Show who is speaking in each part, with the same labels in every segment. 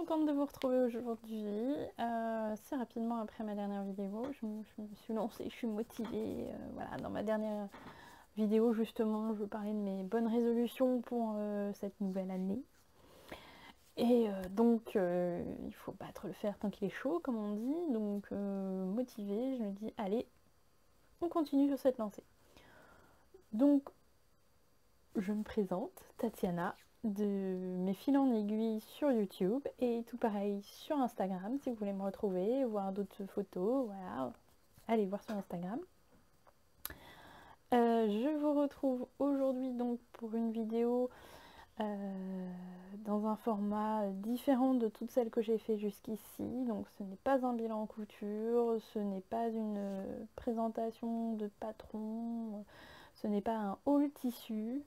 Speaker 1: contente de vous retrouver aujourd'hui. C'est rapidement après ma dernière vidéo, je me suis lancée, je suis motivée. Voilà, dans ma dernière vidéo justement, je parlais de mes bonnes résolutions pour cette nouvelle année. Et donc, il faut battre le fer tant qu'il est chaud, comme on dit. Donc, motivée, je me dis, allez, on continue sur cette lancée. Donc, je me présente, Tatiana, de mes fils en aiguille sur YouTube et tout pareil sur Instagram si vous voulez me retrouver, voir d'autres photos, voilà, allez voir sur Instagram. Je vous retrouve aujourd'hui donc pour une vidéo dans un format différent de toutes celles que j'ai fait jusqu'ici. Donc ce n'est pas un bilan couture, ce n'est pas une présentation de patron, ce n'est pas un haul tissu.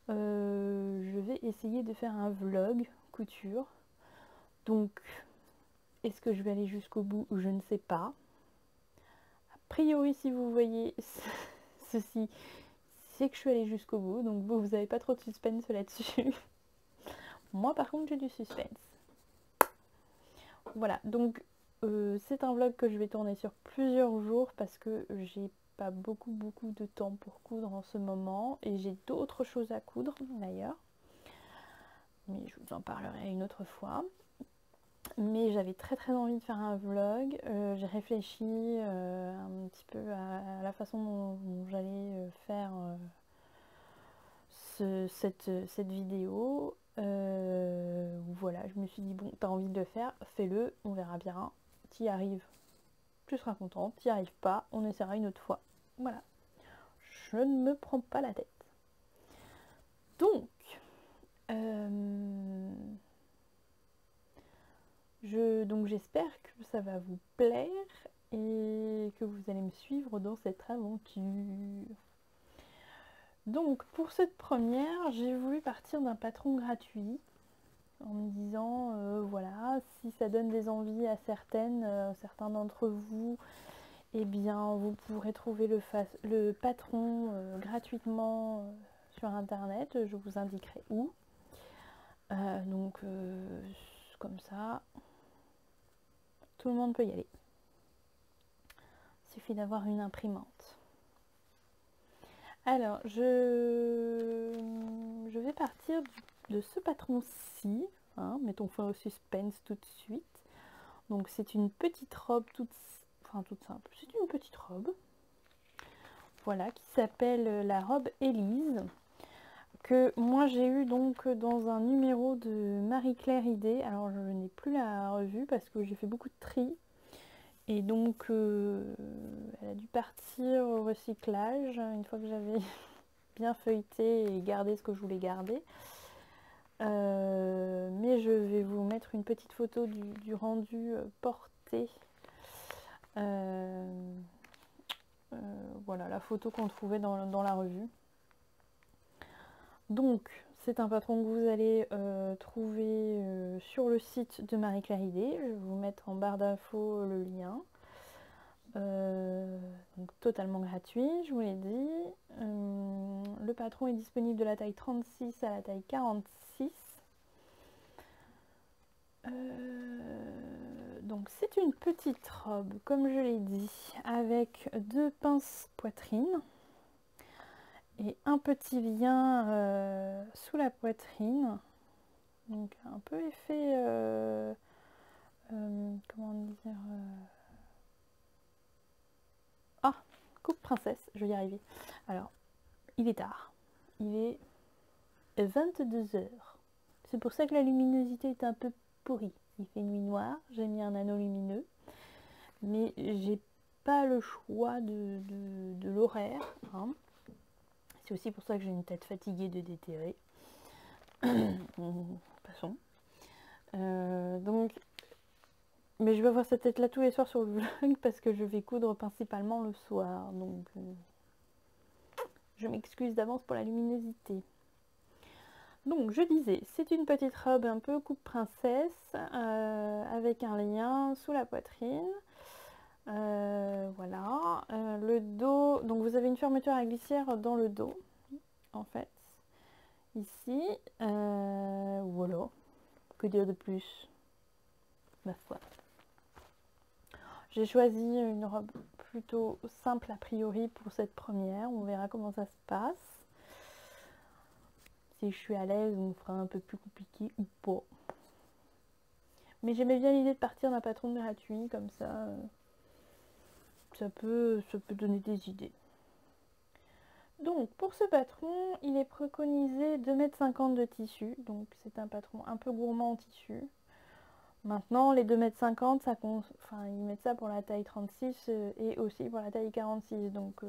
Speaker 1: Je vais essayer de faire un vlog couture. Donc, est-ce que je vais aller jusqu'au bout? Je ne sais pas. A priori, si vous voyez ceci, c'est que je suis allée jusqu'au bout. Donc, vous n'avez pas trop de suspense là-dessus. Moi, par contre, j'ai du suspense. Voilà, donc c'est un vlog que je vais tourner sur plusieurs jours parce que j'ai pas beaucoup de temps pour coudre en ce moment et j'ai d'autres choses à coudre d'ailleurs, mais je vous en parlerai une autre fois. Mais j'avais très envie de faire un vlog. J'ai réfléchi un petit peu à la façon dont j'allais faire cette vidéo. Voilà, je me suis dit bon, t'as envie de le faire, fais-le, on verra bien. T'y arrives, tu seras content. T'y arrives pas, on essaiera une autre fois. Voilà, je ne me prends pas la tête. Donc, j'espère que ça va vous plaire et que vous allez me suivre dans cette aventure. Donc pour cette première, j'ai voulu partir d'un patron gratuit en me disant voilà, si ça donne des envies à certains d'entre vous, eh bien vous pourrez trouver le patron gratuitement sur internet, je vous indiquerai où. Donc comme ça, tout le monde peut y aller. Il suffit d'avoir une imprimante. Alors, je vais partir de ce patron-ci. Hein, mettons fin au suspense tout de suite. Donc, c'est une petite robe toute simple. C'est une petite robe. Voilà, qui s'appelle la robe Élise. Que moi, j'ai eu donc dans un numéro de Marie-Claire Idée. Alors, je n'ai plus la revue parce que j'ai fait beaucoup de tri. Et donc, elle a dû partir au recyclage une fois que j'avais bien feuilleté et gardé ce que je voulais garder. Mais je vais vous mettre une petite photo du rendu porté. Voilà, la photo qu'on trouvait dans la revue. Donc, c'est un patron que vous allez trouver sur le site de Marie-Claire Idée. Je vais vous mettre en barre d'infos le lien. Donc totalement gratuit, je vous l'ai dit. Le patron est disponible de la taille 36 à la taille 46. Donc c'est une petite robe, comme je l'ai dit, avec 2 pinces poitrine et un petit lien sous la poitrine. Donc un peu effet, comment dire... Ah, coupe princesse, je vais y arriver. Alors, il est tard. Il est 22h. C'est pour ça que la luminosité est un peu pourrie. Il fait nuit noire, j'ai mis un anneau lumineux. Mais j'ai pas le choix de l'horaire. Hein. C'est aussi pour ça que j'ai une tête fatiguée de déterrer. Passons. Donc, mais je vais avoir cette tête là tous les soirs sur le vlog parce que je vais coudre principalement le soir. Donc, je m'excuse d'avance pour la luminosité. Donc je disais, c'est une petite robe un peu coupe princesse avec un lien sous la poitrine. Voilà. Le dos, donc vous avez une fermeture à glissière dans le dos, en fait. Ici. Voilà. Que dire de plus? ma foi. J'ai choisi une robe plutôt simple a priori pour cette première. On verra comment ça se passe. Si je suis à l'aise, on fera un peu plus compliqué ou pas. Mais j'aimais bien l'idée de partir d'un patron gratuit, comme ça, ça peut donner des idées. Donc pour ce patron, il est préconisé 2,50 m de tissu, donc c'est un patron un peu gourmand en tissu. Maintenant les 2,50 m, enfin, ils mettent ça pour la taille 36 et aussi pour la taille 46, donc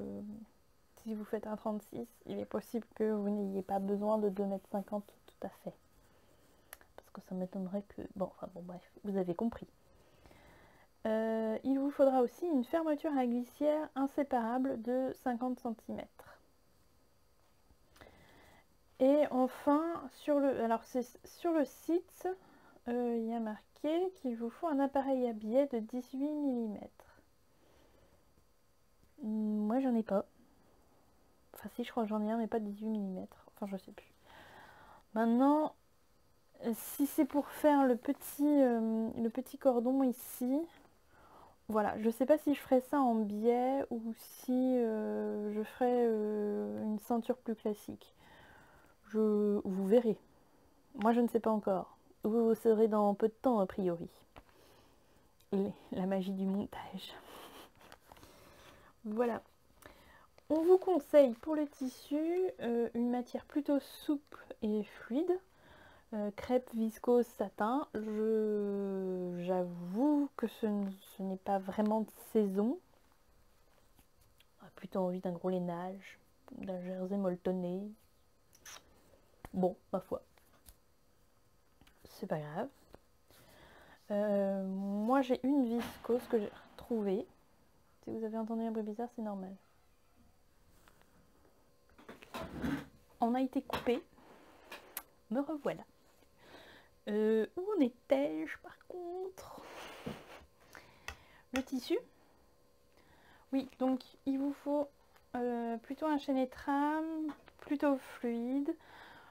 Speaker 1: si vous faites un 36, il est possible que vous n'ayez pas besoin de 2,50 m tout à fait. Parce que ça m'étonnerait que... Bon, enfin bon bref, vous avez compris. Il vous faudra aussi une fermeture à glissière inséparable de 50 cm. Et enfin, sur le site, il y a marqué qu'il vous faut un appareil à biais de 18 mm. Moi, j'en ai pas. Enfin, si, je crois que j'en ai un, mais pas de 18 mm. Enfin, je sais plus. Maintenant, si c'est pour faire le petit cordon ici, voilà, je sais pas si je ferai ça en biais ou si je ferai une ceinture plus classique. Vous verrez. Moi, je ne sais pas encore. Vous saurez dans peu de temps, a priori. La magie du montage. Voilà. On vous conseille pour le tissu une matière plutôt souple et fluide. Crêpe, viscose, satin. J'avoue que ce n'est pas vraiment de saison. On a plutôt envie d'un gros lainage, d'un jersey molletonné. Bon, ma foi. C'est pas grave. Moi j'ai une viscose que j'ai retrouvée. Si vous avez entendu un bruit bizarre, c'est normal. On a été coupé. Me revoilà. Où en étais-je par contre? Le tissu. Oui, donc il vous faut plutôt un chaîné trame, plutôt fluide.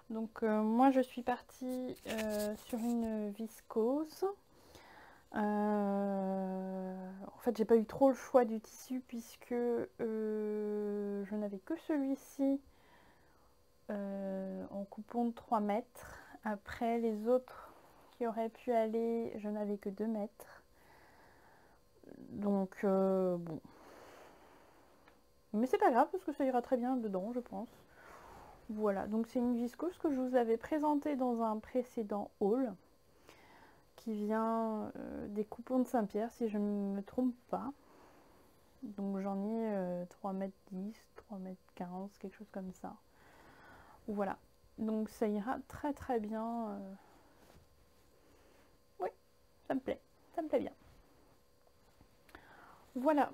Speaker 1: Donc moi je suis partie sur une viscose. En fait j'ai pas eu trop le choix du tissu puisque je n'avais que celui-ci en coupon de 3 mètres. Après les autres qui auraient pu aller, je n'avais que 2 mètres. Donc bon. Mais c'est pas grave parce que ça ira très bien dedans, je pense. Voilà, donc c'est une viscose que je vous avais présentée dans un précédent haul qui vient des coupons de Saint-Pierre si je ne me trompe pas. Donc j'en ai 3,10 m, 3,15 m, quelque chose comme ça. Voilà, donc ça ira très très bien. Oui, ça me plaît bien. Voilà,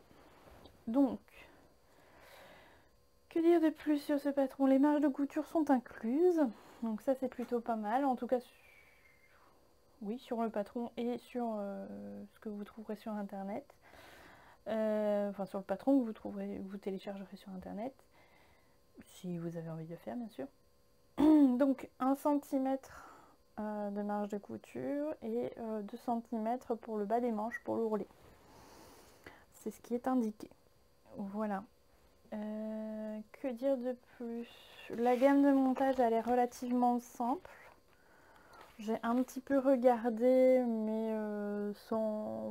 Speaker 1: donc que dire de plus sur ce patron? Les marges de couture sont incluses, donc ça c'est plutôt pas mal, en tout cas oui, sur le patron et sur ce que vous trouverez sur internet. Enfin sur le patron que vous téléchargerez sur internet, si vous avez envie de le faire bien sûr. Donc 1 cm de marge de couture et 2 cm pour le bas des manches pour l'ourlet. C'est ce qui est indiqué. Voilà. Que dire de plus? La gamme de montage elle est relativement simple. J'ai un petit peu regardé mais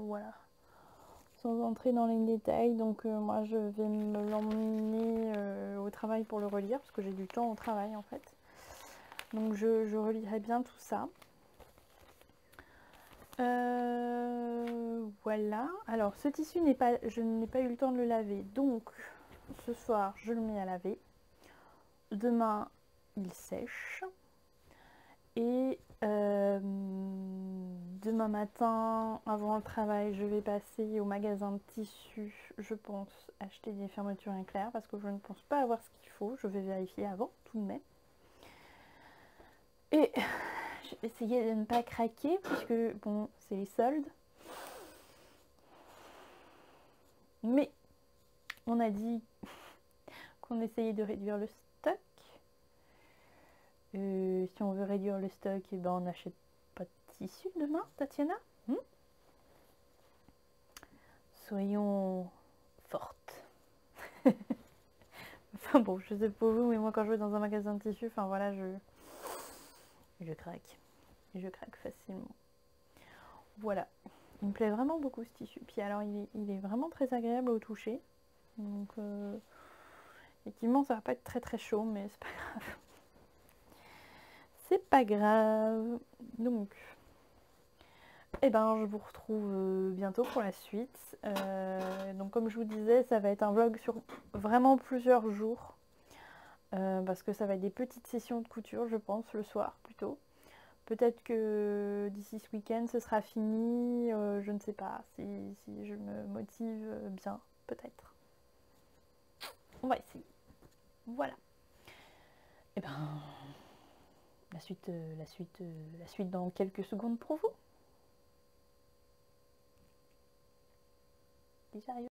Speaker 1: voilà, sans entrer dans les détails. Donc moi je vais me l'emmener au travail pour le relire parce que j'ai du temps au travail en fait. Donc je relirai bien tout ça. Voilà. Alors ce tissu je n'ai pas eu le temps de le laver. Donc ce soir je le mets à laver. Demain il sèche. Et demain matin, avant le travail, je vais passer au magasin de tissus, je pense, acheter des fermetures éclairs parce que je ne pense pas avoir ce qu'il faut. Je vais vérifier avant, tout de même. Et je vais essayer de ne pas craquer puisque, bon, c'est les soldes. Mais on a dit qu'on essayait de réduire le stock. Si on veut réduire le stock, et ben on n'achète pas de tissu demain, Tatiana. Soyons fortes. Enfin bon, je sais pas vous, mais moi quand je vais dans un magasin de tissus, enfin voilà, je craque. Et je craque facilement. Voilà. Il me plaît vraiment beaucoup ce tissu. Puis alors il est vraiment très agréable au toucher. Donc effectivement ça va pas être très très chaud, mais c'est pas grave. C'est pas grave. Donc eh ben je vous retrouve bientôt pour la suite. Donc comme je vous disais, ça va être un vlog sur vraiment plusieurs jours. Parce que ça va être des petites sessions de couture, je pense, le soir plutôt. Peut-être que d'ici ce week-end ce sera fini, je ne sais pas, si je me motive bien, peut-être. On va essayer. Voilà. Et ben, la suite dans quelques secondes pour vous. J'arrive.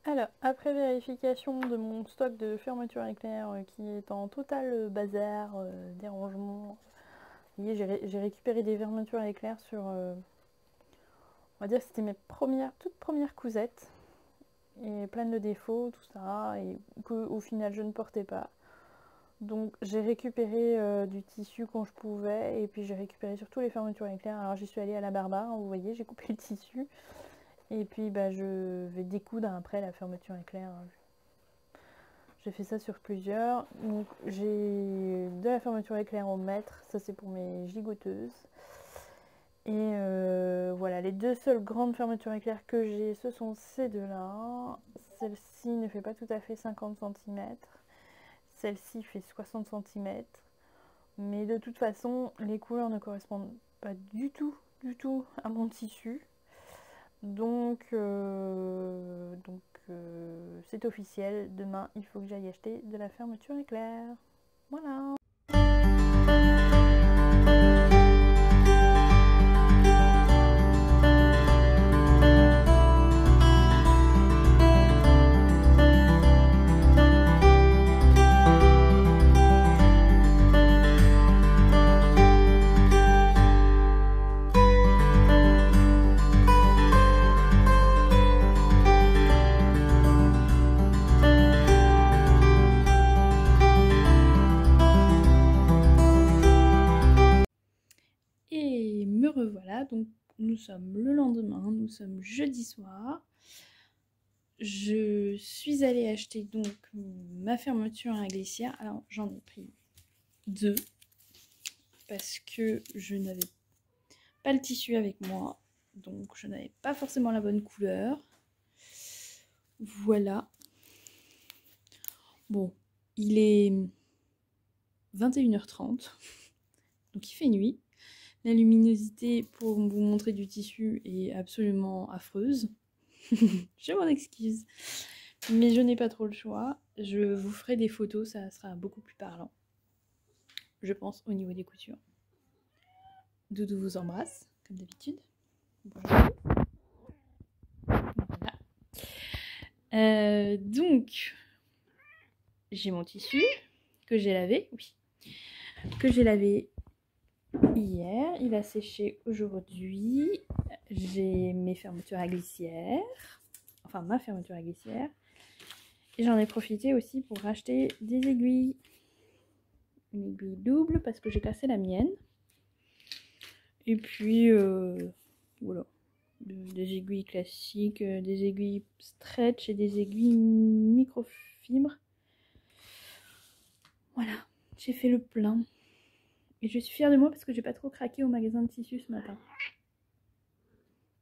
Speaker 1: Alors, après vérification de mon stock de fermeture éclair qui est en total bazar, dérangement, vous voyez, j'ai récupéré des fermetures à éclair sur, on va dire que c'était mes toutes premières cousettes, et plein de défauts, tout ça, et qu'au final je ne portais pas. Donc j'ai récupéré du tissu quand je pouvais, et puis j'ai récupéré surtout les fermetures à éclair. Alors j'y suis allée à la barbare, hein, vous voyez, j'ai coupé le tissu, et puis bah, je vais découdre après la fermeture éclair. J'ai fait ça sur plusieurs. Donc j'ai de la fermeture éclair au mètre, ça c'est pour mes gigoteuses. Et voilà, les deux seules grandes fermetures éclair que j'ai, ce sont ces deux-là. Celle-ci ne fait pas tout à fait 50 cm. Celle-ci fait 60 cm. Mais de toute façon, les couleurs ne correspondent pas du tout à mon tissu. Donc c'est officiel. Demain, il faut que j'aille acheter de la fermeture éclair. Voilà. Et me revoilà, donc nous sommes le lendemain, nous sommes jeudi soir. Je suis allée acheter donc ma fermeture à glissière. Alors j'en ai pris deux parce que je n'avais pas le tissu avec moi, donc je n'avais pas forcément la bonne couleur. Voilà. Bon, il est 21h30, donc il fait nuit. La luminosité pour vous montrer du tissu est absolument affreuse. Je m'en excuse. Mais je n'ai pas trop le choix. Je vous ferai des photos, ça sera beaucoup plus parlant. Je pense au niveau des coutures. Doudou vous embrasse, comme d'habitude. Bonjour. Voilà. Donc, j'ai mon tissu que j'ai lavé. Oui. Que j'ai lavé hier. Il a séché aujourd'hui. J'ai mes fermetures à glissière. Enfin, ma fermeture à glissière. Et j'en ai profité aussi pour racheter des aiguilles. Une aiguille double parce que j'ai cassé la mienne. Et puis, voilà. Des aiguilles classiques, des aiguilles stretch et des aiguilles microfibres. Voilà, j'ai fait le plein. Et je suis fière de moi parce que j'ai pas trop craqué au magasin de tissus ce matin.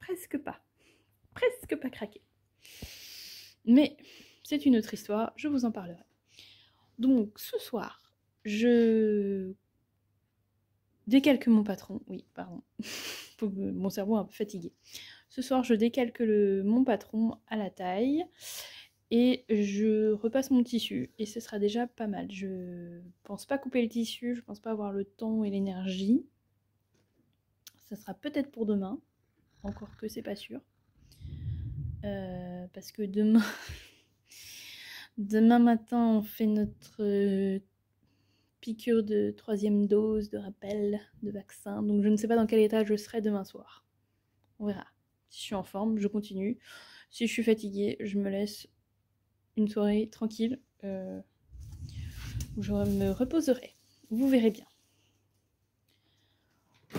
Speaker 1: Presque pas. Presque pas craqué. Mais c'est une autre histoire, je vous en parlerai. Donc ce soir, je décalque mon patron. Oui, pardon. Mon cerveau est un peu fatigué. Ce soir, je décalque mon patron à la taille. Et je repasse mon tissu et ce sera déjà pas mal. Je pense pas couper le tissu, je pense pas avoir le temps et l'énergie. Ça sera peut-être pour demain, encore que c'est pas sûr. Parce que demain matin on fait notre piqûre de 3e dose de rappel de vaccin. Donc je ne sais pas dans quel état je serai demain soir. On verra. Si je suis en forme, je continue. Si je suis fatiguée, je me laisse une soirée tranquille où je me reposerai. Vous verrez bien.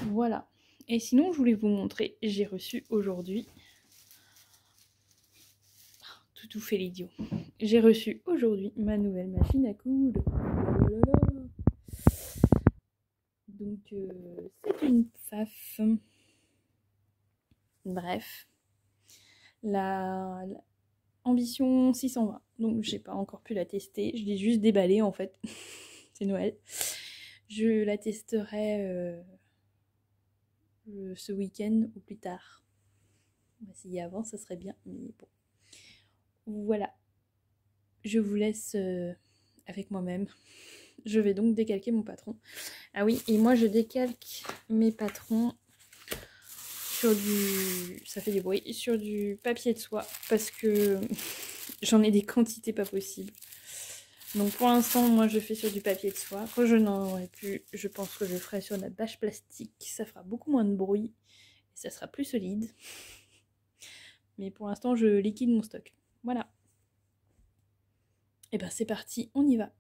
Speaker 1: Voilà. Et sinon, je voulais vous montrer, j'ai reçu aujourd'hui... Tout fait l'idiot. J'ai reçu aujourd'hui ma nouvelle machine à coudre. Donc, c'est une Pfaff. Bref. La Ambition 620. Donc, j'ai pas encore pu la tester. Je l'ai juste déballée en fait. C'est Noël. Je la testerai ce week-end ou plus tard. S'il y a avant, ça serait bien. Mais bon. Voilà. Je vous laisse avec moi-même. Je vais donc décalquer mon patron. Ah oui, et moi je décalque mes patrons sur du... ça fait des bruits, sur du papier de soie parce que j'en ai des quantités pas possibles. Donc pour l'instant, moi je fais sur du papier de soie. Quand je n'en aurai plus, je pense que je ferai sur la bâche plastique. Ça fera beaucoup moins de bruit et ça sera plus solide. Mais pour l'instant, je liquide mon stock. Voilà. Et ben c'est parti, on y va.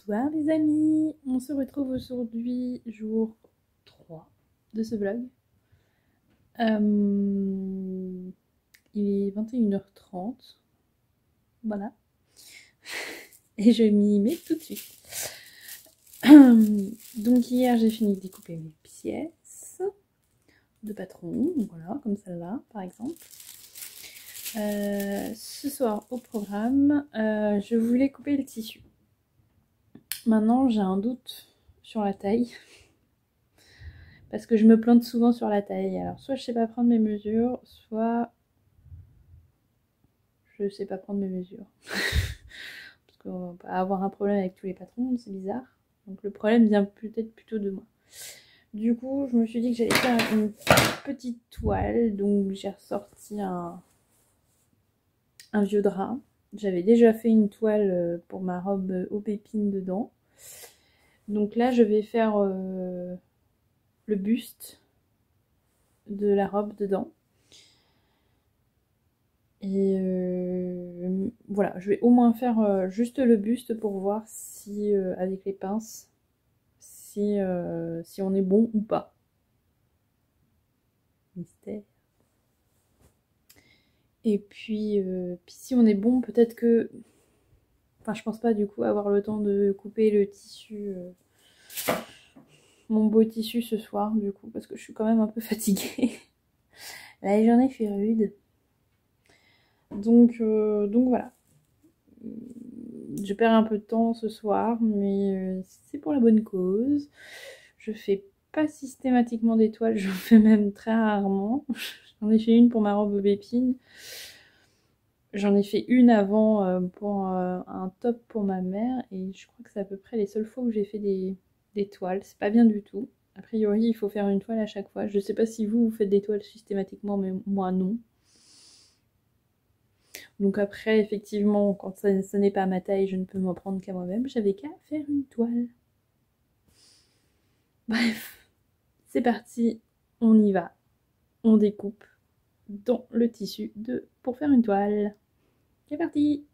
Speaker 1: Bonsoir les amis, on se retrouve aujourd'hui jour 3 de ce vlog. Il est 21h30, voilà, et je m'y mets tout de suite. Donc hier j'ai fini de découper mes pièces de patron, voilà, comme celle-là par exemple. Ce soir au programme, je voulais couper le tissu. Maintenant j'ai un doute sur la taille parce que je me plante souvent sur la taille. Alors soit je sais pas prendre mes mesures, soit je sais pas prendre mes mesures. Parce qu'on va avoir un problème avec tous les patrons, c'est bizarre. Donc le problème vient peut-être plutôt de moi. Du coup je me suis dit que j'allais faire une petite toile, donc j'ai ressorti un vieux drap. J'avais déjà fait une toile pour ma robe aux pépines dedans. Donc là je vais faire le buste de la robe dedans. Et voilà, je vais au moins faire juste le buste pour voir si avec les pinces si on est bon ou pas. Mystère. Et puis si on est bon, peut-être que... Enfin, je pense pas du coup avoir le temps de couper le tissu, mon beau tissu ce soir, du coup, parce que je suis quand même un peu fatiguée. La journée fait rude. Donc voilà. Je perds un peu de temps ce soir, mais c'est pour la bonne cause. Je fais
Speaker 2: pas systématiquement d'étoiles, j'en fais même très rarement. J'en ai fait une pour ma robe aubépine. J'en ai fait une avant pour un top pour ma mère et je crois que c'est à peu près les seules fois où j'ai fait des toiles. C'est pas bien du tout. A priori, il faut faire une toile à chaque fois. Je sais pas si vous faites des toiles systématiquement, mais moi non. Donc après, effectivement, quand ça n'est pas à ma taille, je ne peux m'en prendre qu'à moi-même. J'avais qu'à faire une toile. Bref, c'est parti. On y va. On découpe dans le tissu pour faire une toile. C'est parti!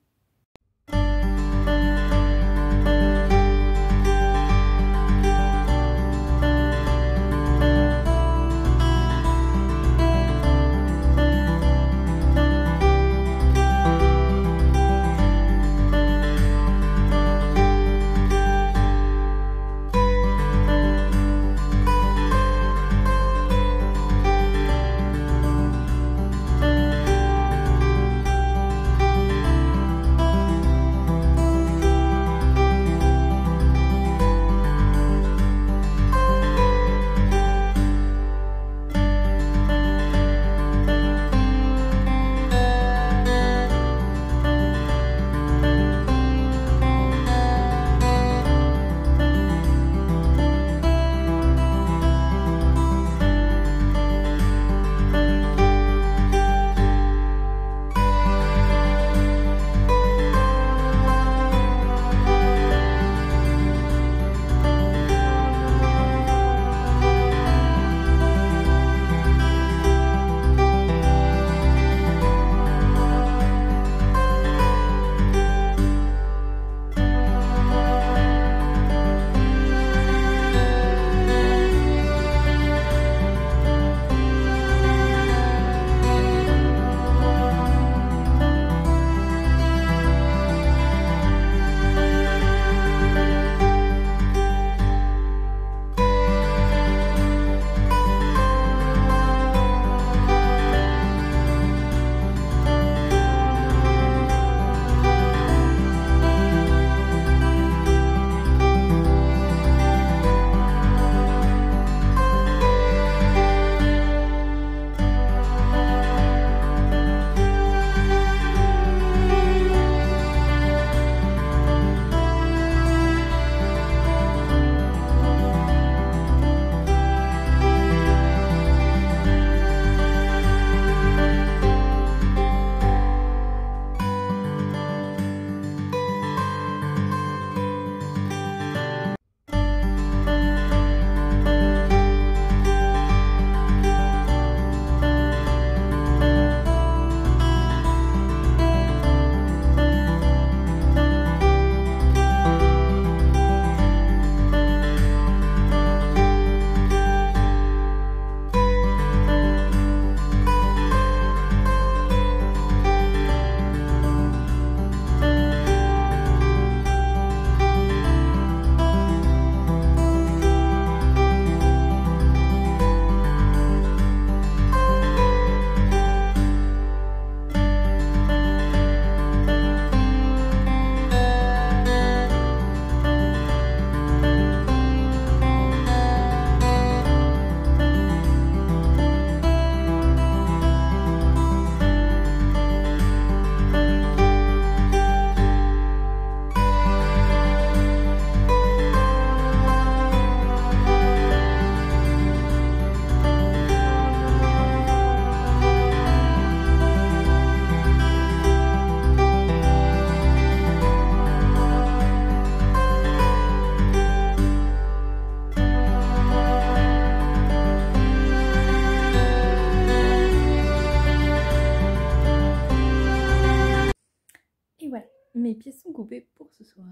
Speaker 2: Mes pièces sont coupées pour ce soir.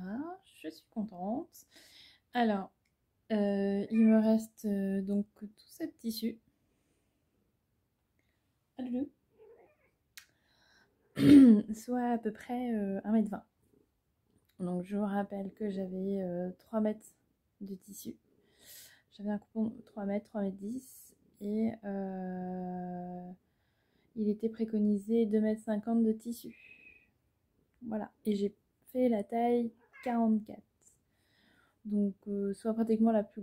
Speaker 2: Je suis contente. Alors, il me reste donc tout ce tissu. Soit à peu près 1,20 m. Donc je vous rappelle que j'avais 3 mètres de tissu. J'avais un coupon 3 mètres, 3,10 m et il était préconisé 2,50 m de tissu. Voilà, et j'ai fait la taille 44. Donc soit pratiquement la plus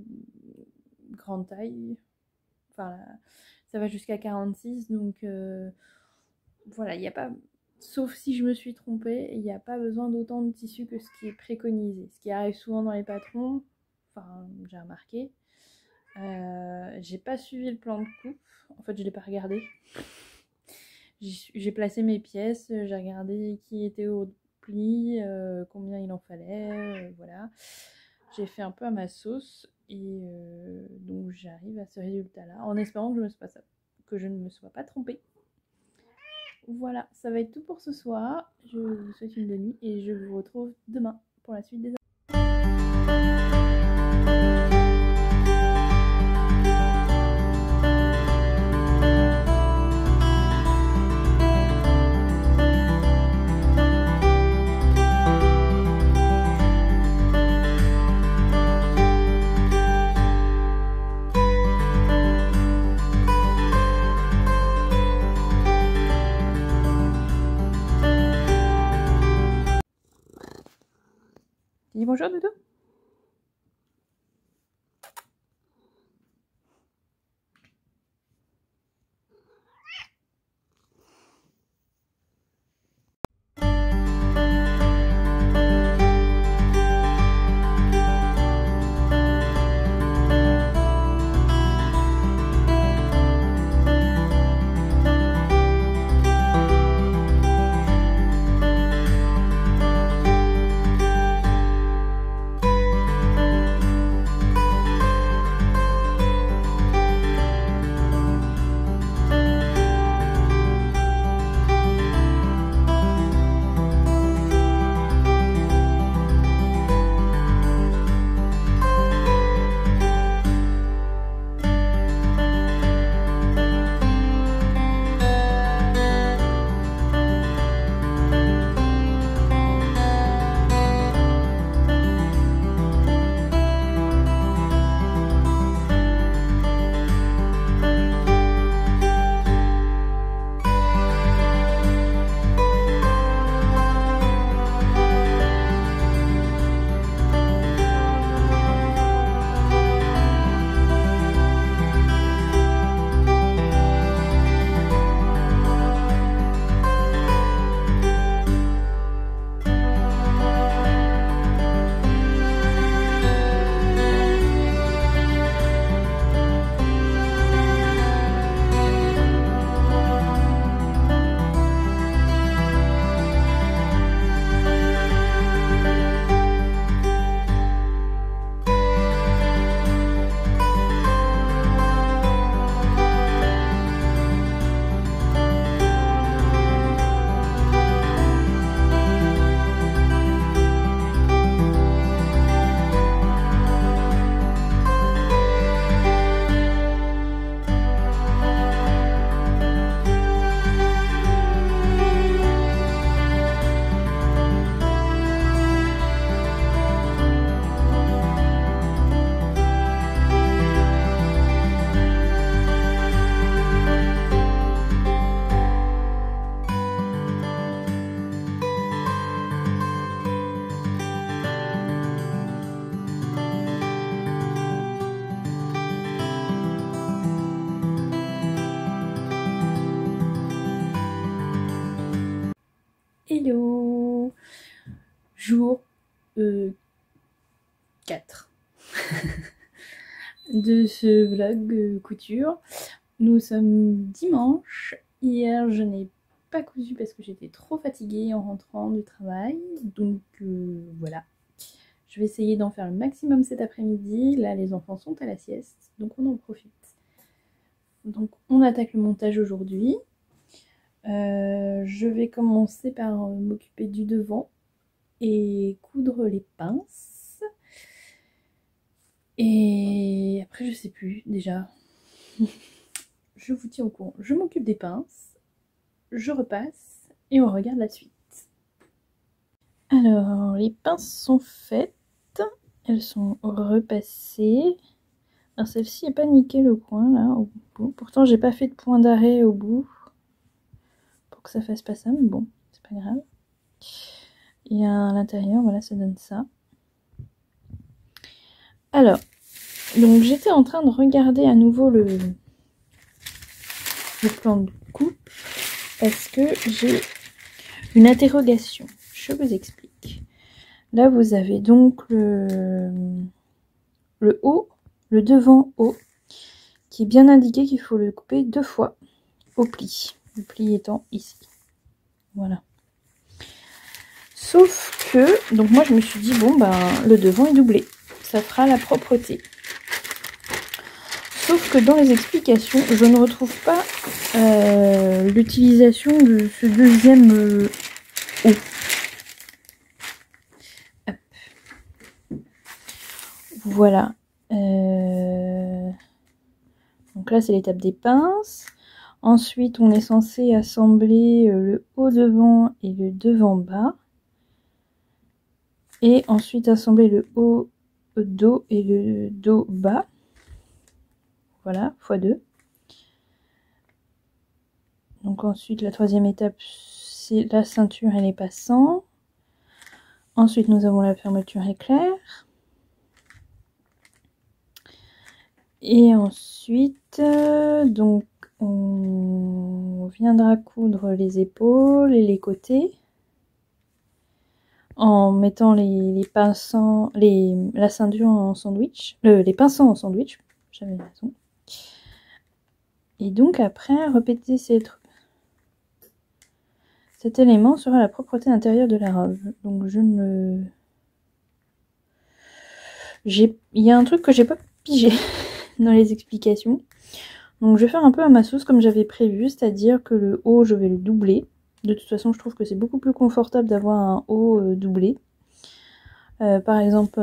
Speaker 2: grande taille. Enfin, ça va jusqu'à 46, donc voilà, il n'y a pas... Sauf si je me suis trompée, il n'y a pas besoin d'autant de tissu que ce qui est préconisé. Ce qui arrive souvent dans les patrons, enfin, j'ai remarqué. J'ai pas suivi le plan de coupe. En fait, je l'ai pas regardé. J'ai placé mes pièces, j'ai regardé qui était au pli, combien il en fallait, voilà. J'ai fait un peu à ma sauce et donc j'arrive à ce résultat-là en espérant que je ne me sois pas trompée. Voilà, ça va être tout pour ce soir. Je vous souhaite une bonne nuit et je vous retrouve demain pour la suite des Dis bonjour Doudou. Hello, jour 4 de ce vlog couture. Nous sommes dimanche. Hier, je n'ai pas cousu parce que j'étais trop fatiguée en rentrant du travail. Donc voilà. Je vais essayer d'en faire le maximum cet après-midi. Là, les enfants sont à la sieste, donc on en profite. Donc on attaque le montage aujourd'hui. Je vais commencer par m'occuper du devant et coudre les pinces. Et après, je sais plus déjà. Je vous tiens au courant. Je m'occupe des pinces, je repasse et on regarde la suite. Alors, les pinces sont faites. Elles sont repassées. Alors, celle-ci n'est pas nickel au coin, là, au bout. Pourtant, j'ai pas fait de point d'arrêt au bout. Pour que ça fasse pas ça, mais bon, c'est pas grave. Et à l'intérieur, voilà, ça donne ça. Alors, Donc j'étais en train de regarder à nouveau le plan de coupe parce que j'ai une interrogation. Je vous explique. Là vous avez donc le haut, le devant haut, qui est bien indiqué qu'il faut le couper 2 fois au pli. Le pli étant ici. Voilà. Sauf que, donc moi je me suis dit, bon ben le devant est doublé. Ça fera la propreté. Sauf que dans les explications, je ne retrouve pas l'utilisation de ce deuxième haut. Hop. Voilà. Donc là, c'est l'étape des pinces. Ensuite, on est censé assembler le haut devant et le devant bas. Et ensuite, assembler le haut dos et le dos bas. Voilà, x2. Donc ensuite, la troisième étape, c'est la ceinture et les passants. Ensuite, nous avons la fermeture éclair. Et ensuite, donc, on viendra coudre les épaules et les côtés en mettant les pinçants, la ceinture en sandwich, les pinçants en sandwich, j'avais raison. Et donc après, répéter cet élément sera la propreté intérieure de la robe. Donc il y a un truc que j'ai pas pigé dans les explications. Donc je vais faire un peu à ma sauce comme j'avais prévu, c'est-à-dire que le haut, je vais le doubler. De toute façon, je trouve que c'est beaucoup plus confortable d'avoir un haut doublé. Par exemple,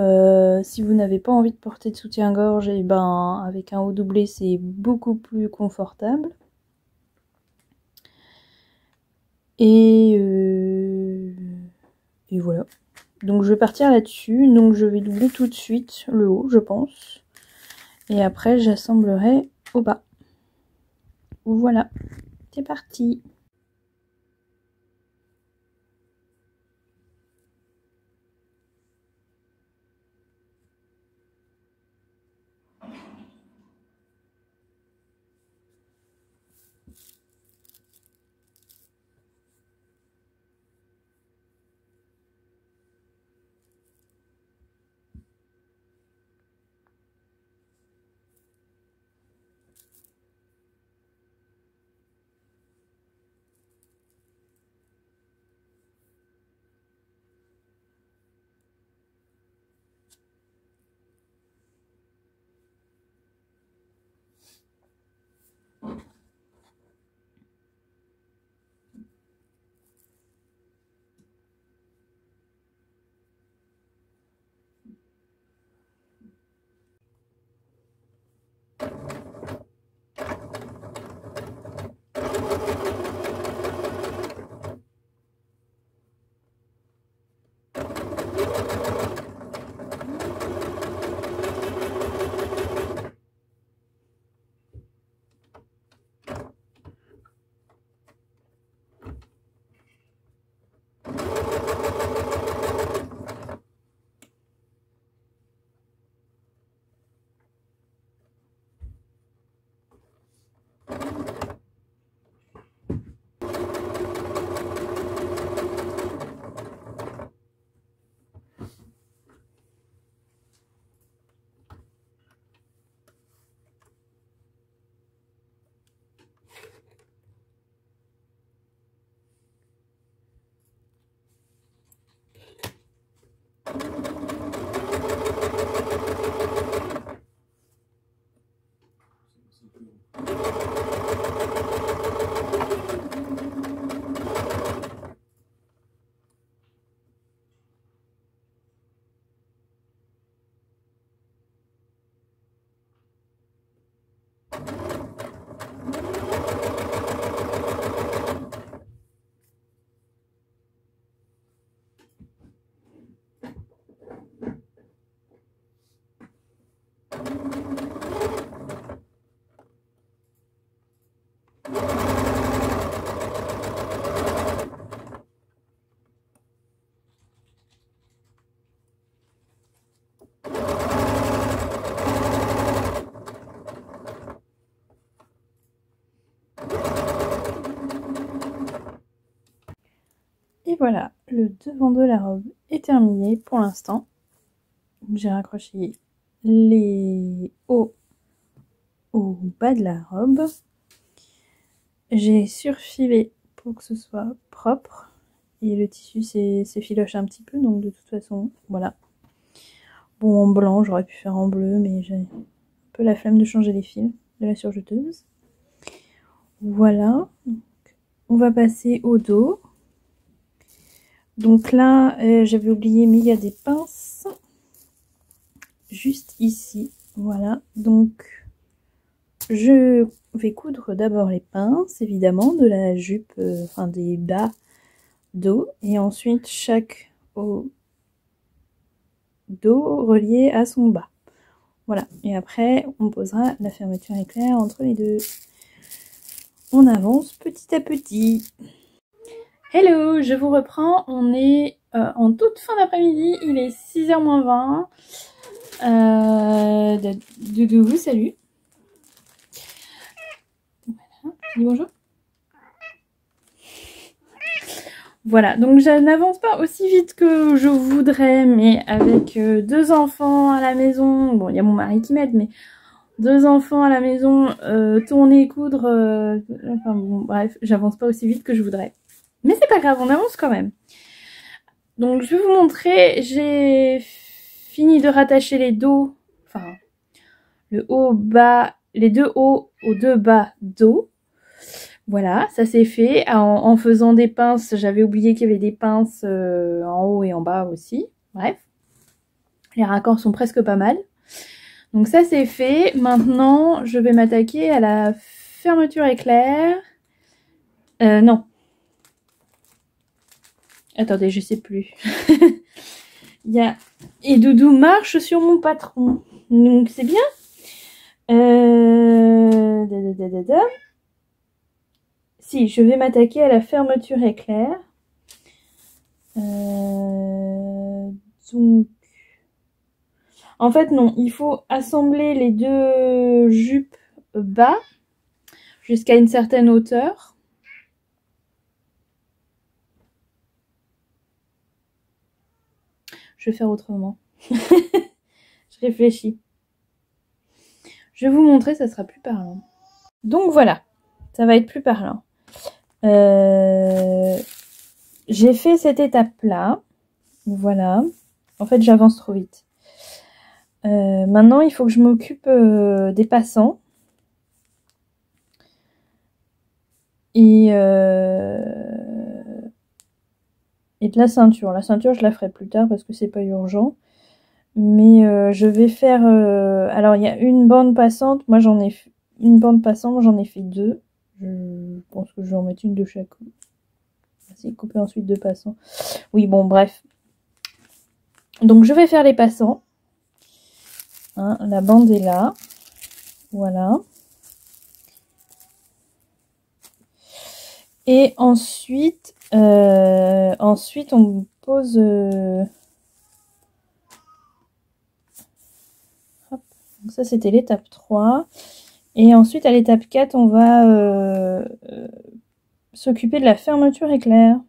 Speaker 2: si vous n'avez pas envie de porter de soutien-gorge, et ben avec un haut doublé, c'est beaucoup plus confortable. Et voilà. Donc je vais partir là-dessus. Donc je vais doubler tout de suite le haut, je pense. Et après, j'assemblerai au bas. Voilà, c'est parti. Et voilà, le devant de la robe est terminé pour l'instant. J'ai raccroché les hauts au bas de la robe. J'ai surfilé pour que ce soit propre. Et le tissu s'effiloche un petit peu, donc de toute façon, voilà. Bon, en blanc, j'aurais pu faire en bleu, mais j'ai un peu la flemme de changer les fils de la surjeteuse. Voilà. Donc, on va passer au dos. Donc là, j'avais oublié, mais il y a des pinces juste ici. Voilà. Donc, je vais coudre d'abord les pinces, évidemment, de la jupe, enfin des bas dos, et ensuite chaque haut dos relié à son bas. Voilà. Et après, on posera la fermeture éclair entre les deux. On avance petit à petit. Hello, je vous reprends. On est en toute fin d'après-midi. Il est 6h moins 20. Doudou, salut. Voilà, dis bonjour. Voilà, donc je n'avance pas aussi vite que je voudrais, mais avec 2 enfants à la maison, bon, il y a mon mari qui m'aide, mais 2 enfants à la maison, tourner, coudre, enfin bon, bref, j'avance pas aussi vite que je voudrais. Mais c'est pas grave, on avance quand même. Donc je vais vous montrer, j'ai fini de rattacher les dos, enfin le haut, bas, les deux hauts aux deux bas dos. Voilà, ça c'est fait. En faisant des pinces, j'avais oublié qu'il y avait des pinces en haut et en bas aussi. Bref, les raccords sont presque pas mal. Donc ça c'est fait. Maintenant, je vais m'attaquer à la fermeture éclair. Non. Attendez, je sais plus. Il y a... Et Doudou marche sur mon patron. Donc c'est bien. Si, je vais m'attaquer à la fermeture éclair. Donc, en fait, non, il faut assembler les deux jupes bas jusqu'à une certaine hauteur. Je vais faire autrement. Je réfléchis. Je vais vous montrer, ça sera plus parlant. Donc voilà, ça va être plus parlant. J'ai fait cette étape-là. Voilà. En fait, j'avance trop vite. Maintenant, il faut que je m'occupe des passants. Et de la ceinture. La ceinture, je la ferai plus tard parce que c'est pas urgent. Mais je vais faire... alors, il y a une bande passante. Moi, j'en ai fait une bande passante. J'en ai fait 2. Je pense que je vais en mettre une de chaque. C'est couper ensuite 2 passants. Oui, bon, bref. Donc, je vais faire les passants. Hein, la bande est là. Voilà. Et ensuite, on pose... Hop. Donc ça, c'était l'étape 3. Et ensuite, à l'étape 4, on va s'occuper de la fermeture éclair.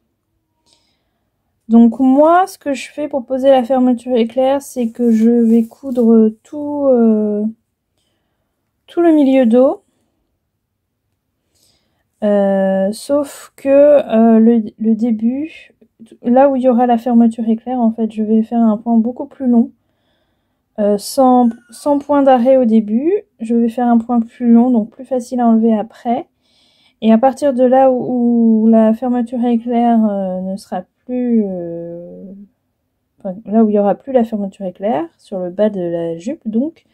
Speaker 2: Donc moi, ce que je fais pour poser la fermeture éclair, c'est que je vais coudre tout le milieu dos. Sauf que le début, là où il y aura la fermeture éclair, en fait, je vais faire un point beaucoup plus long. Sans point d'arrêt au début, je vais faire un point plus long, donc plus facile à enlever après. Et à partir de là où la fermeture éclair ne sera plus... enfin, là où il n'y aura plus la fermeture éclair, sur le bas de la jupe, donc,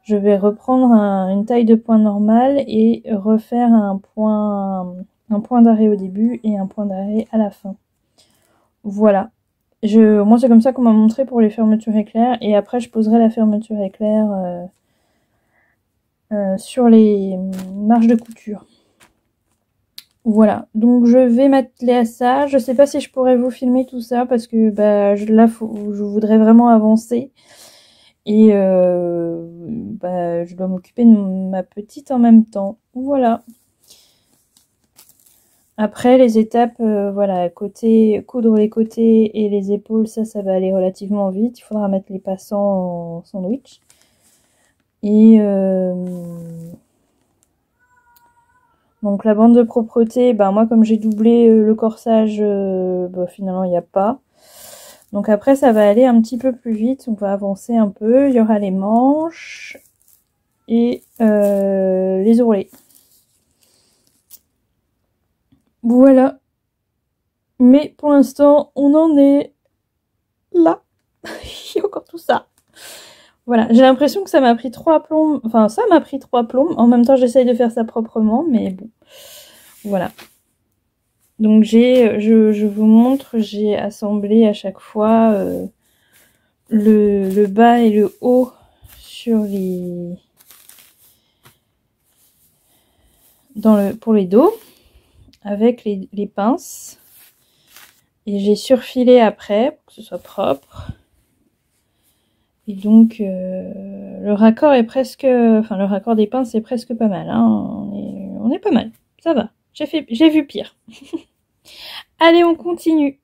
Speaker 2: je vais reprendre une taille de point normale et refaire un point d'arrêt au début et un point d'arrêt à la fin. Voilà. Moi, c'est comme ça qu'on m'a montré pour les fermetures éclair. Et après, je poserai la fermeture éclair sur les marges de couture. Voilà. Donc, je vais m'atteler à ça. Je sais pas si je pourrais vous filmer tout ça parce que là, je voudrais vraiment avancer. Et je dois m'occuper de ma petite en même temps. Voilà. Après, les étapes, voilà, coudre les côtés et les épaules, ça va aller relativement vite. Il faudra mettre les passants en sandwich. Et donc la bande de propreté, moi comme j'ai doublé le corsage, finalement il n'y a pas. Donc après ça va aller un petit peu plus vite, on va avancer un peu. Il y aura les manches et les ourlets. Voilà. Mais pour l'instant, on en est là. Il y a encore tout ça. Voilà, j'ai l'impression que ça m'a pris 3 plombes. Enfin, ça m'a pris 3 plombes. En même temps, j'essaye de faire ça proprement, mais bon. Voilà. Donc je vous montre, j'ai assemblé à chaque fois le bas et le haut sur pour les dos avec les pinces. Et j'ai surfilé après pour que ce soit propre. Et donc le raccord est presque... Enfin, le raccord des pinces est presque pas mal. Hein. On est pas mal. Ça va. J'ai vu pire. Allez, on continue.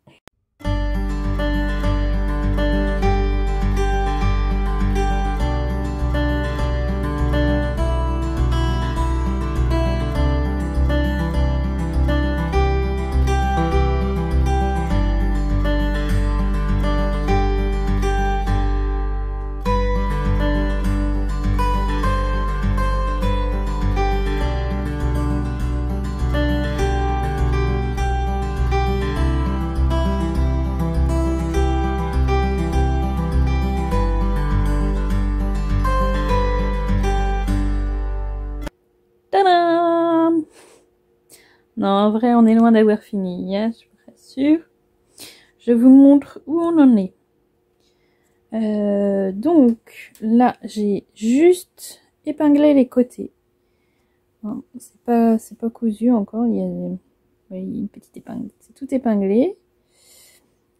Speaker 2: Tadam! Non, en vrai, on est loin d'avoir fini, hein, je vous rassure. Je vous montre où on en est. Donc, là, j'ai juste épinglé les côtés. C'est pas cousu encore, il y a une petite épingle. C'est tout épinglé.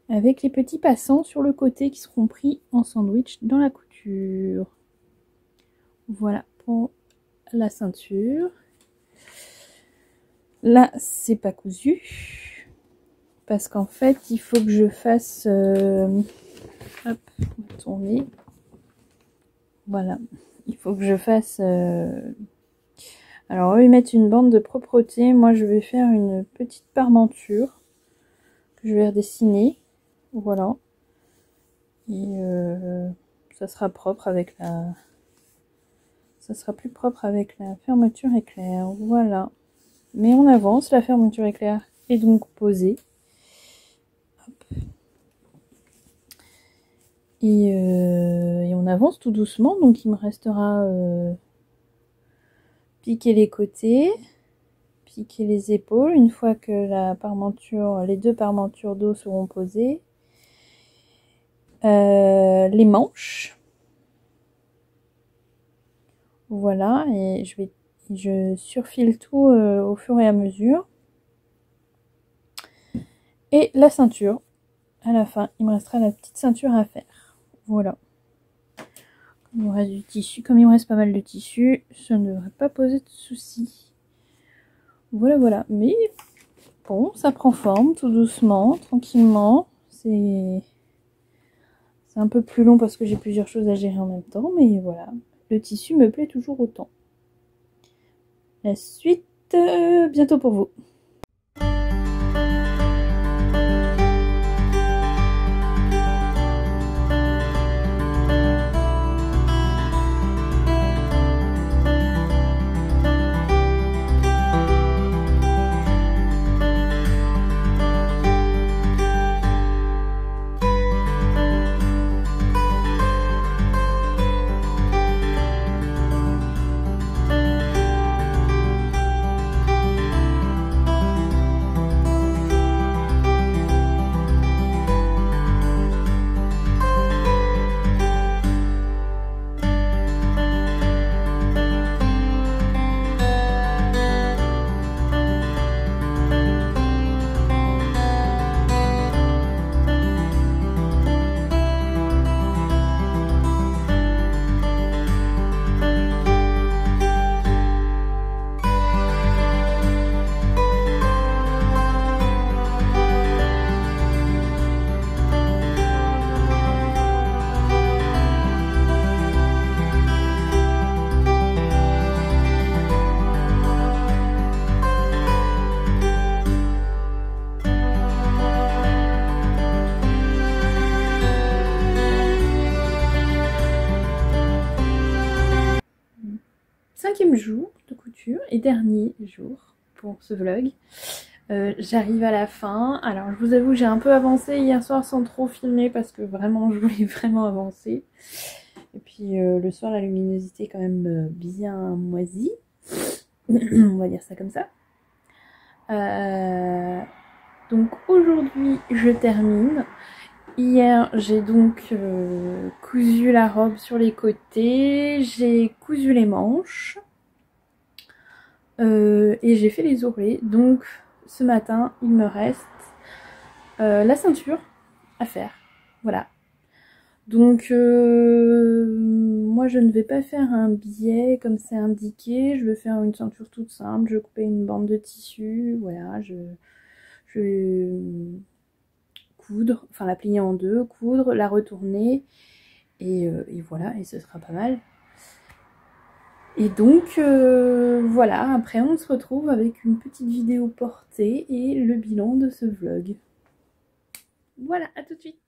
Speaker 2: Avec les petits passants sur le côté qui seront pris en sandwich dans la couture. Voilà pour la ceinture. Là, c'est pas cousu. Parce qu'en fait, il faut que je fasse... hop, on va tourner. Voilà. Il faut que je fasse... Alors, on va y mettre une bande de propreté. Moi, je vais faire une petite parmenture que je vais redessiner. Voilà. Et ça sera propre avec la... Ça sera plus propre avec la fermeture éclair. Voilà. Mais on avance. La fermeture éclair est donc posée. Hop. Et on avance tout doucement. Donc, il me restera... piquer les côtés, piquer les épaules une fois que les deux parmentures dos seront posées, les manches, voilà, et je surfile tout au fur et à mesure, et la ceinture à la fin. Il me restera la petite ceinture à faire. Voilà. Il me reste du tissu. Comme il me reste pas mal de tissu, ça ne devrait pas poser de soucis. Voilà, voilà. Mais bon, ça prend forme tout doucement, tranquillement. C'est un peu plus long parce que j'ai plusieurs choses à gérer en même temps. Mais voilà, le tissu me plaît toujours autant. La suite, bientôt pour vous. deuxième jour de couture et dernier jour pour ce vlog. J'arrive à la fin. Alors je vous avoue, j'ai un peu avancé hier soir sans trop filmer parce que vraiment je voulais vraiment avancer. Et puis le soir, la luminosité est quand même bien moisie. On va dire ça comme ça. Donc aujourd'hui, je termine. Hier, j'ai donc cousu la robe sur les côtés, j'ai cousu les manches et j'ai fait les ourlets. Donc ce matin, il me reste la ceinture à faire. Voilà. Donc moi je ne vais pas faire un biais comme c'est indiqué, je vais faire une ceinture toute simple, je vais couper une bande de tissu, voilà, je vais coudre, enfin la plier en deux, coudre, la retourner et voilà, et ce sera pas mal. Et donc voilà, après on se retrouve avec une petite vidéo portée et le bilan de ce vlog. Voilà, à tout de suite.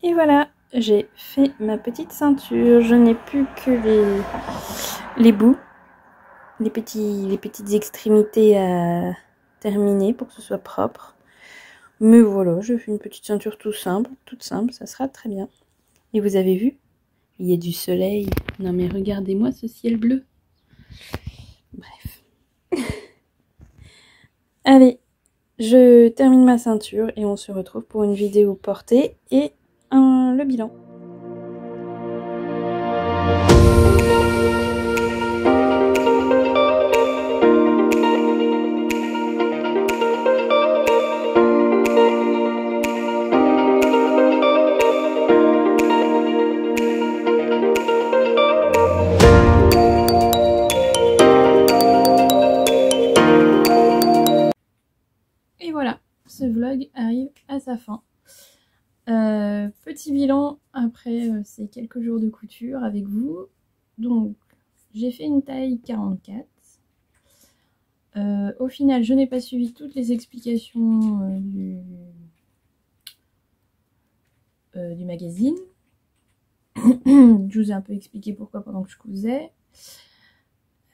Speaker 2: Et voilà, j'ai fait ma petite ceinture. Je n'ai plus que les bouts, les petites extrémités à terminer pour que ce soit propre. Mais voilà, je fais une petite ceinture toute simple, ça sera très bien. Et vous avez vu, il y a du soleil. Non mais regardez-moi ce ciel bleu. Bref. Allez, je termine ma ceinture et on se retrouve pour une vidéo portée et le bilan. Et voilà, ce vlog arrive à sa fin. Petit bilan après ces quelques jours de couture avec vous. Donc j'ai fait une taille 44. Au final je n'ai pas suivi toutes les explications du magazine. Je vous ai un peu expliqué pourquoi pendant que je cousais.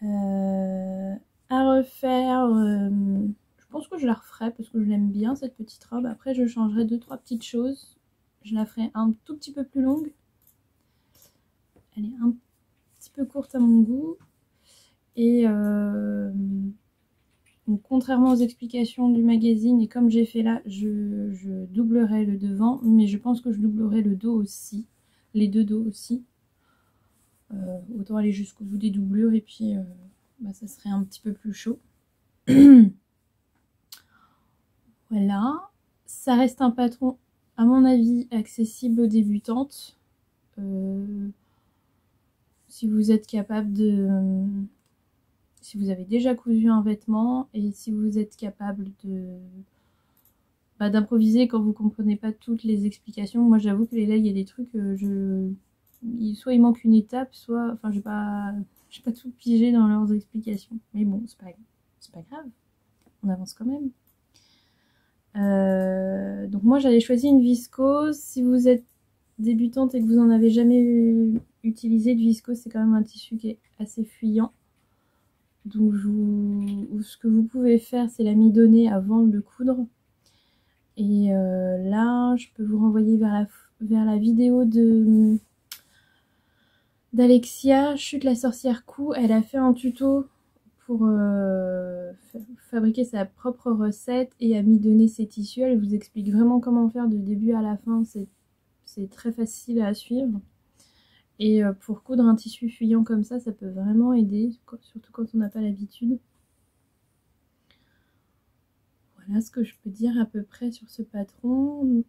Speaker 2: À refaire, je pense que je la referai parce que je l'aime bien cette petite robe. Après je changerai 2-3 petites choses. Je la ferai un tout petit peu plus longue. Elle est un petit peu courte à mon goût. Et donc, contrairement aux explications du magazine, et comme j'ai fait là, je doublerai le devant. Mais je pense que je doublerai le dos aussi. Les deux dos aussi. Autant aller jusqu'au bout des doublures et puis ça serait un petit peu plus chaud. Voilà. Ça reste un patron, à mon avis, accessible aux débutantes. Si vous êtes capable de... si vous avez déjà cousu un vêtement et si vous êtes capable de d'improviser quand vous comprenez pas toutes les explications. Moi j'avoue que là il y a des trucs, soit il manque une étape, soit... Enfin j'ai pas tout pigé dans leurs explications. Mais bon, c'est pas grave. On avance quand même. Donc moi j'avais choisi une viscose. Si vous êtes débutante et que vous en avez jamais utilisé de viscose, c'est quand même un tissu qui est assez fuyant. Donc ce que vous pouvez faire, c'est l'amidonner avant de le coudre. Et là, je peux vous renvoyer vers la vidéo d'Alexia, Chute la sorcière cou. Elle a fait un tuto pour fabriquer sa propre recette et amidonner ses tissus. Elle vous explique vraiment comment faire de début à la fin. C'est très facile à suivre. Et pour coudre un tissu fuyant comme ça peut vraiment aider, surtout quand on n'a pas l'habitude. Voilà ce que je peux dire à peu près sur ce patron.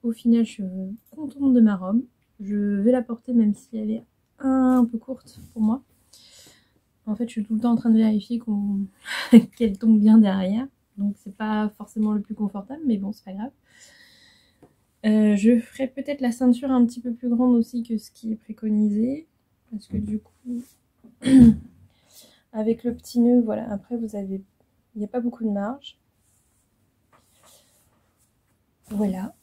Speaker 2: Au final, je suis contente de ma robe. Je vais la porter même si elle est un peu courte pour moi. En fait, je suis tout le temps en train de vérifier qu'elle tombe bien derrière. Donc, c'est pas forcément le plus confortable, mais bon, c'est pas grave. Je ferai peut-être la ceinture un petit peu plus grande aussi que ce qui est préconisé. Parce que du coup, avec le petit nœud, voilà, après vous avez... Il n'y a pas beaucoup de marge. Voilà.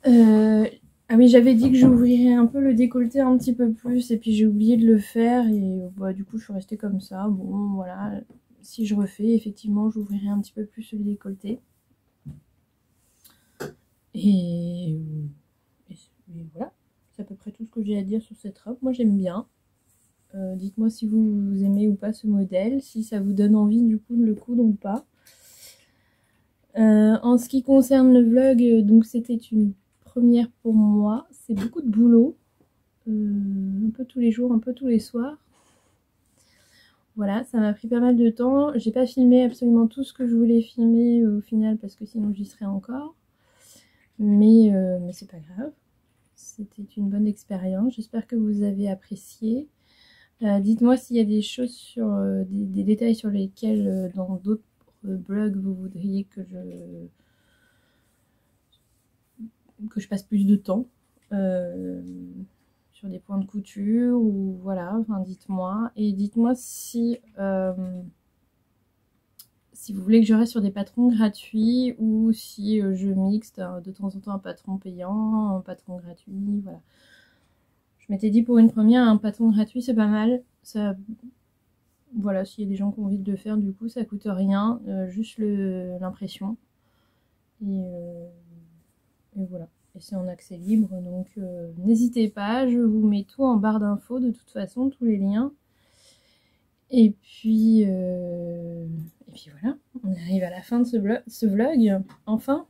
Speaker 2: Ah oui, j'avais dit que j'ouvrirais un peu le décolleté un petit peu plus. Et puis j'ai oublié de le faire. Et bah, du coup, je suis restée comme ça. Bon, voilà. Si je refais, effectivement, j'ouvrirai un petit peu plus le décolleté. Et voilà. C'est à peu près tout ce que j'ai à dire sur cette robe. Moi, j'aime bien. Dites-moi si vous aimez ou pas ce modèle, si ça vous donne envie du coup de le coudre ou pas. En ce qui concerne le vlog, donc c'était une première pour moi. C'est beaucoup de boulot, un peu tous les jours, un peu tous les soirs. Voilà, ça m'a pris pas mal de temps. J'ai pas filmé absolument tout ce que je voulais filmer au final parce que sinon j'y serais encore. Mais c'est pas grave. C'était une bonne expérience. J'espère que vous avez apprécié. Dites-moi s'il y a des choses sur des détails sur lesquels dans d'autres blogs vous voudriez que je passe plus de temps sur des points de couture ou voilà, enfin dites-moi. Et dites-moi si vous voulez que je reste sur des patrons gratuits ou si je mixte de temps en temps un patron payant, un patron gratuit, voilà. Je m'étais dit pour une première, un patron gratuit c'est pas mal. Ça, voilà, s'il y a des gens qui ont envie de le faire, du coup ça coûte rien, juste l'impression. Et voilà. Et c'est en accès libre, donc n'hésitez pas, je vous mets tout en barre d'infos de toute façon, tous les liens. Et puis voilà, on arrive à la fin de ce vlog, enfin.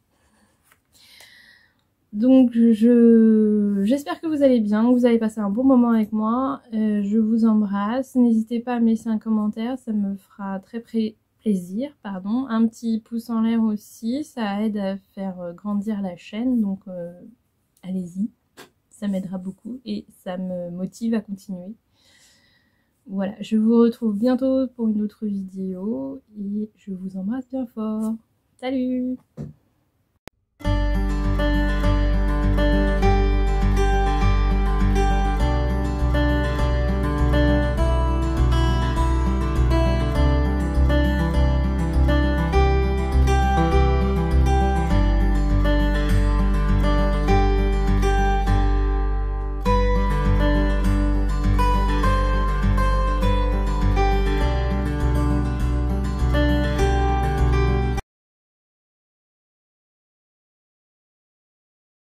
Speaker 2: Donc j'espère que vous allez bien, que vous avez passé un bon moment avec moi. Je vous embrasse. N'hésitez pas à me laisser un commentaire, ça me fera très plaisir. Pardon. Un petit pouce en l'air aussi, ça aide à faire grandir la chaîne. Donc allez-y, ça m'aidera beaucoup et ça me motive à continuer. Voilà, je vous retrouve bientôt pour une autre vidéo et je vous embrasse bien fort. Salut!